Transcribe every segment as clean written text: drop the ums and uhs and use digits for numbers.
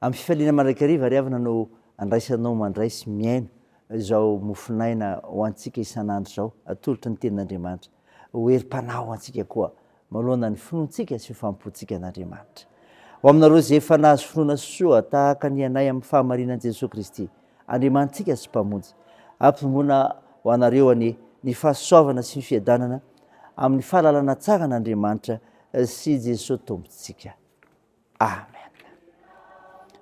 Amin'ny fifaliana mandrakariva ry havana no andraisanao mandray sy miaina izao mofinaina ho antsika isan'andro zao, atolotra ny tenin'Andriamanitra. Hoerim-panahy ho antsika koa manoloana ny finoantsika sy fampontsika an'Andriamanitra. Ho aminareo izay efa nahazo finoana soa tahaka ny anay amin'ny fahamarinan'i Jesosy Kristy, Andriamanitsika sy mpamonjy, ampitombona ho anareo ny fahasoavana sy ny fiadanana amin'ny fahalalana tsara n'Andriamanitra sy Jesosy tompontsika. Amen.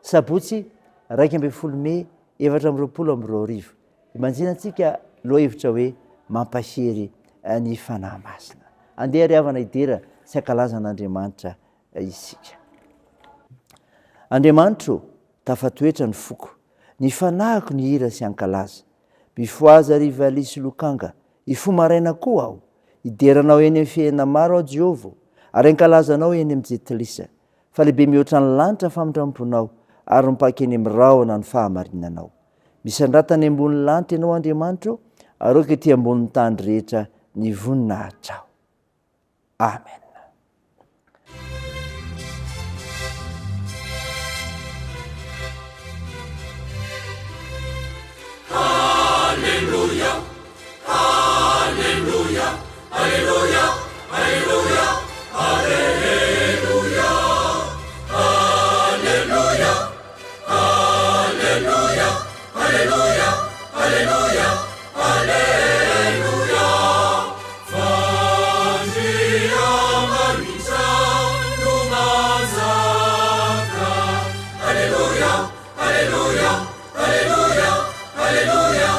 Sabotsy 2 Mey 2022 imanjinantsika lohahevitra hoe mampahery ny fanahy masina. Andeha ry havana idera sy ankalaza n'Andriamanitra isika. Andriamanitro, tafatoetra ny foko, ny fanahiko ny hira sy ankalaza. Mifoaza riva lisy lokanga, ifo maraina koa aho. Ideranao eny amin'ny fiainana maro aho Jehova, ary ankalazanao eny amin'ny jetilisa. Fa lehibe mihoatra ny lanitra famindramponao, ary mipaka eny amin'ny rahona ny fahamarinanao. Misandratany ambony lanitra ianao Andriamanitro, ary okety ambony tany rehetra ny voninahitrao. Amen. Hallelujah, hallelujah, hallelujah, hallelujah, hallelujah, hallelujah, hallelujah, hallelujah, hallelujah, hallelujah. Fazia marisa numazaka. Hallelujah, hallelujah, hallelujah, hallelujah.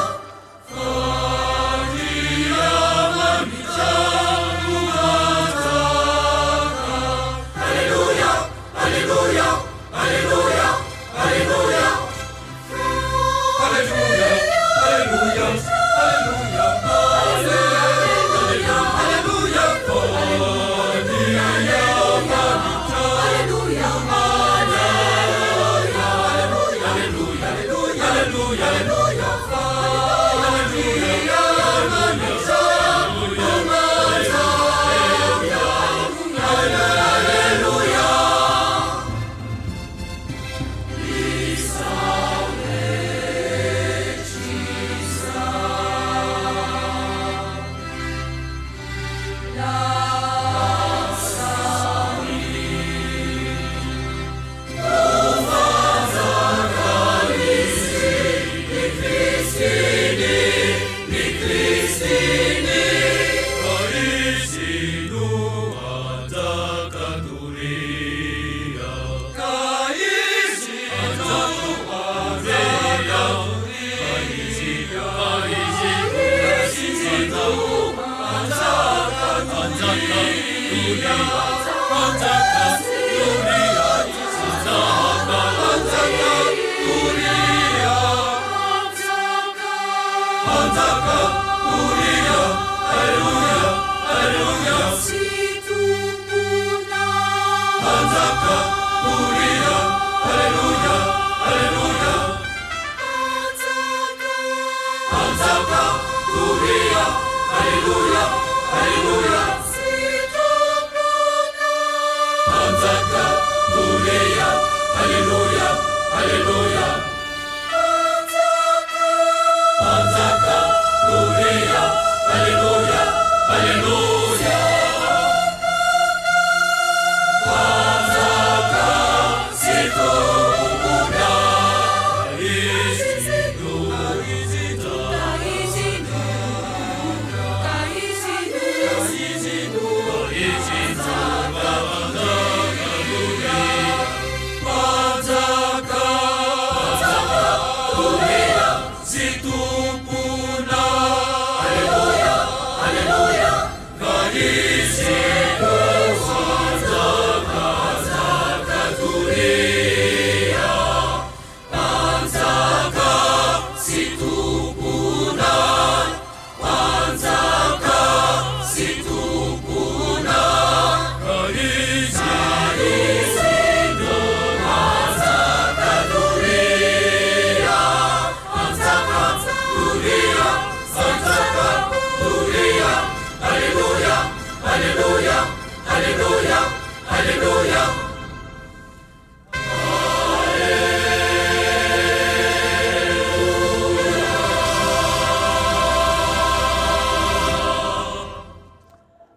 Easy.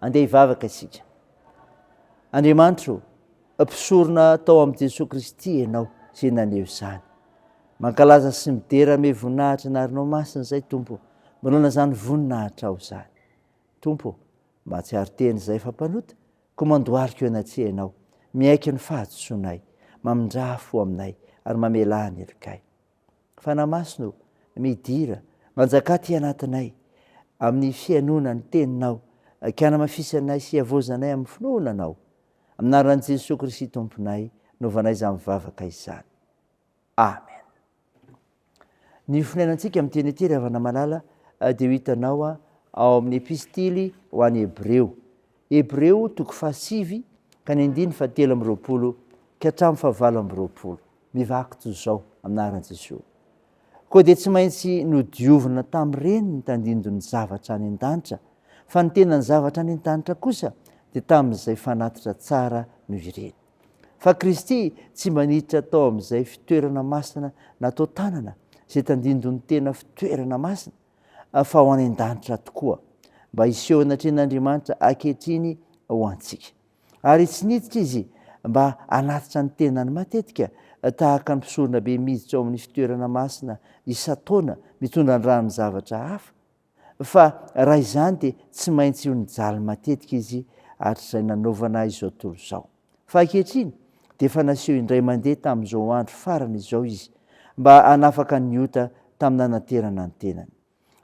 andeha hivavaka isika. Andriamanitro, mpisorona tao amin'i Jesosy Kristy ianao zay naneho izany. Mankalaza sy midera me voninahitra narinao masina izay Tompo, manona izany voninahitra ao izany. Tompo, mahatsiaro teny izay fampanota, koa mandoharika eo anaty ianao, miaiky ny fahadisoanay, mamindra fo aminay ary mamela ny helikay. Fanahy masino, midira, manjaka ty anatinay, amin'ny fianona ny teninao, kiana mafisy anay sy havozanay amin'ny finoananao. Aminaran'i Jesosy Kristy Tomponay, novanay izany mivavaka izany. Amen. Ny finainantsika amin'ny teny ity ravana malala dia ho hitanao ao amin'ny epistily ho an'ny Hebreo. Hebreo 7 ka ny 7:20 ka hatramin'ny 7:20. Mivaky toy izao aminaran'i Jesosy. Koa dia tsy maintsy nodiovina tamin'ireny ny tandindon'ny zavatra any an-danitra, fa ny tenany zavatra any an-danitra kosa dia tamin'izay fanatitra tsara no ireny. Fa Kristy tsy maniditra tao amin'izay fitoerana masina natao tanana, izay tandindon'ny tena fitoerana masina, fa ho any an-danitra tokoa, mba hiseho anatrehan'Andriamanitra ankehitriny ho antsika. Ary tsy niditra izy mba hanatitra ny tenany matetika, tahaka ny mpisorona be miditra ao amin'ny fitoerana masina isan-taona mitondra ny rano zavatra hafa, fa raha izany dia tsy maintsy ho nijaly matetika izy hatr'izay nanaovana izao tontolo izao. Fa ankehitriny dia efa naseho indray mandeha tamin'izao andro farany izao izy, mba hanafaka ny ota tamin'ny nanaterana ny tenany.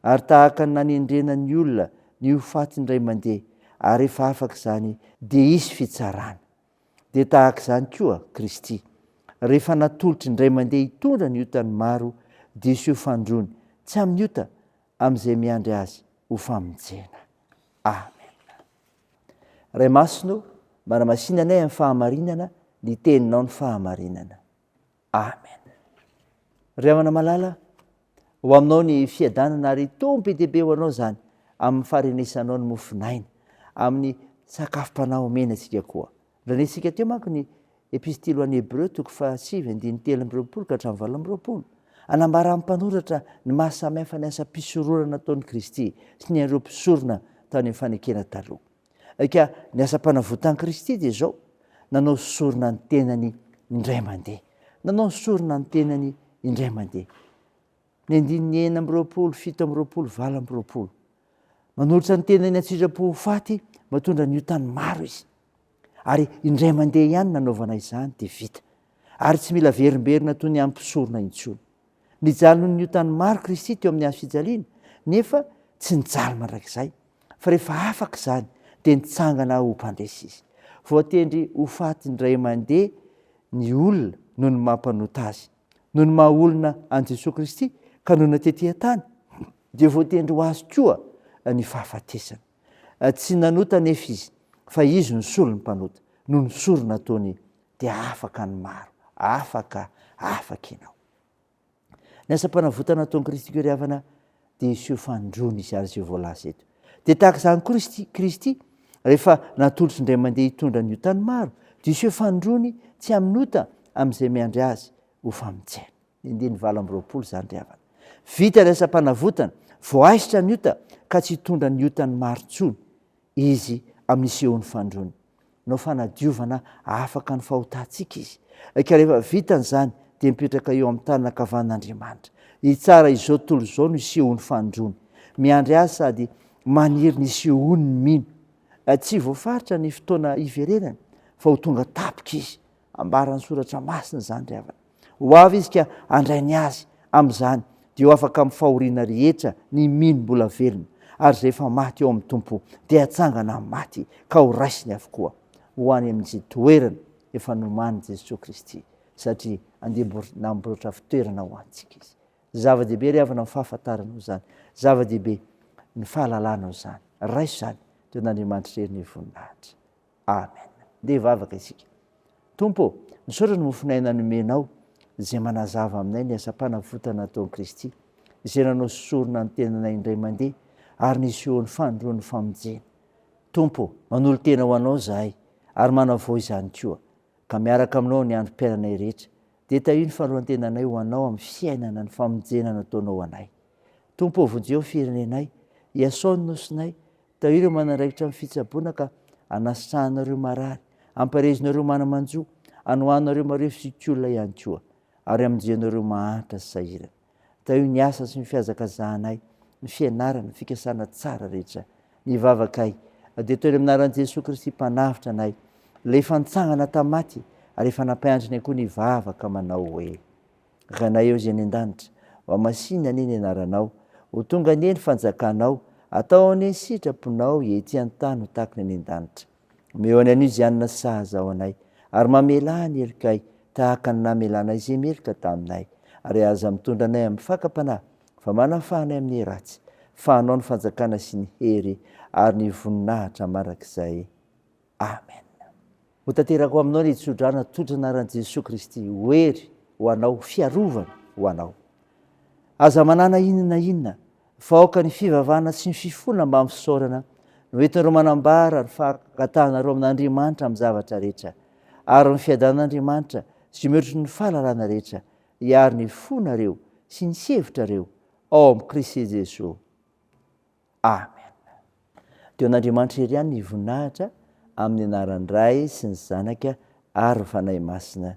Ary tahaka ny nanendrena ny olona ny ho faty indray mandeha, ary efa afaka izany dia hisy fitsarana. Dia tahaka izany koa Kristy, rehefa natolotra indray mandeha hitondra ny otany maro, dia sy ho fandrony tsy amin'ny ota amin'izay miandry azy ho famonjena. Amen. Ray masino, manamasinanay amin'ny fahamarinana, ny teninao ny fahamarinana. Amen. Ry havana malala, ho aminao ny fiadanana ary tompo dehibe ho anao izany amin'ny faharenesanao ny mofinaina, amin'ny sakafom-panao omena antsika koa. Ranesika teo manko ny epistily ho an'ny Hebreo 7:20 ka hatramin'ny 20. Anambara amin'ny mpanoratra ny mahasamihafa ny asa mpisorona nataon'i Kristy sy ny ireo mpisorona tao amin'ny fanekena taloha. Ka ny asa mpanavotan'i Kristy dia izao, nanao sorona ny tenany indray mandeha. Nanao sorona ny tenany indray mandeha. Ny 7:20. Manolotra ny tenany an-tsindrapo ho faty, matondra ny otany maro izy. Ary indray mandeha ihany nanaovana izany dia vita. Ary tsy mila verimberina toy ny amin'ny mpisorona intsony. Nijaly noho ny otany maro Kristy teo amin'ny hazo fijaliana, nefa tsy nijaly mandrakizay. Fa rehefa afaka izany dia nitsangana ho mpandresy izy. Voatendry ho faty indray mandeha ny olona noho ny mampanota azy, noho ny maha olona an Jesosy Kristy ka noho natetỳ tany, dia voatendry ho azy koa ny fahafatesana. Tsy nanota nefa izy, fa izy ny solony mpanota, noho ny sorona ataony dia afaka ny maro, afaka ianao. Ny asa mpanavotana ataon'i Kristy ry havana dia iseho fandrony izy ary izay voalaza eto. Dia tahaka izany Kristy rehefa natolotra indray mandeha hitondra ny otany maro, dia iseho fandrony tsy amin'ny ota amin'izay miandry azy ho famonjena. 20 izany ry havana. Vita ny asa mpanavotana, voaisitra ny ota ka tsy hitondra ny otany maro intsony izy amin'ny isehony fandrony. No fanadiovana afaka ny fahotantsika izy. Ka rehefa vitany izany dia mipetraka eo amin'ny tany ankavan'Andriamanitra. Itsara izao tontolo izao no isehony fandrony. Miandry azy sady maniry ny isehony mino. Tsy voafaritra ny fotoana iverenany, fa ho tonga tapika izy. Ambarany soratra masina izany ry havana. Ho avy izy ka andrainy azy amin'izany, dia ho afaka amin'ny fahoriana rehetra ny mino mbola velona. Ary rehefa maty eo amin'ny tompo dia hatsangana amin'ny maty ka ho raisiny avokoa ho any amin'izay toerana efa noman'i Jesosy Kristy, satria andeha namboatra fitoerana ho antsika izy. Zava-dehibe ry havana ny fahafantaranao izany, zava-dehibe ny fahalalànao izany. Raiso izany teo n'Andriamanitra hery ny voninahitra. Amen. Ndeha hivavaka isika. Tompo, misaotra ny mofinaina nomenao izay manazava aminay ny asa-panavotana ataon'i Kristy, izay nanao sorona ny tenanay indray mandeha ary nisehony fandroany famonjena. Tompo, manolo tena ho anao zahay ary manavao izany koa, ka miaraka aminao ny androm-piainanay rehetra, dia tahio ny fanoantenanay ho anao amin'ny fiainana ny famonjena nataonao anay. Tompo, vonjeo firenenay, iasaonao sinay tao ireo manandraikitra amin'ny fitsaboana ka anasitrahanareo marary, amparezinareo manamanjoa, anohanareo mareo fikolona ihany koa, ary aminjenareo mahantra sy sahirana. Tao io ny asa sy ny fihazakazahanay, ny fianarana, ny fikasana tsara rehetra. Ny vavakay dia toy ny aminaran'i Jesosy Kristy mpanavitra anay, ilay fantsangana tamaty, ary efa nampiandriny koa ny vavaka manao hoe: ranay eo izay ny an-danitra, ho masinana iny anaranao, ho tonga anie ny fanjakanao, atao anie ny sitraponao ety an-tany ho tahaka ny an-danitra. Meo any anio izy anona sahaza ao anay, ary mamela ny erikay tahaka ny namelanay izay merika taminay, ary aza mitondra anay amin'ny fakapanahy, fa manafahanay amin'ny ratsy, fahanao ny fanjakana sy ny hery ary ny voninahitra marak'izay. Amen. Ho tanterako aminao ny hitsodrana totry ny anaran'i Jesosy Kristy, hoery ho anao, fiarovana ho anao. Aza manana inona fa aoka ny fivavahana sy ny fifona mba misaorana no entinareo manambara ny fankatahanareo amin'Andriamanitra amin'ny zavatra rehetra, ary ny fiadan'Andriamanitra sy mihoatry ny fahalalana rehetra hiary ny fonareo sy ny sevitrareo ao amin'ny Kristy Jesosy. Amen. Teo an'Andriamanitra ery ihany ny voninahitra, amin'ny anaran'ny Ray sy ny Zanaka ary ny Fanahy Masina.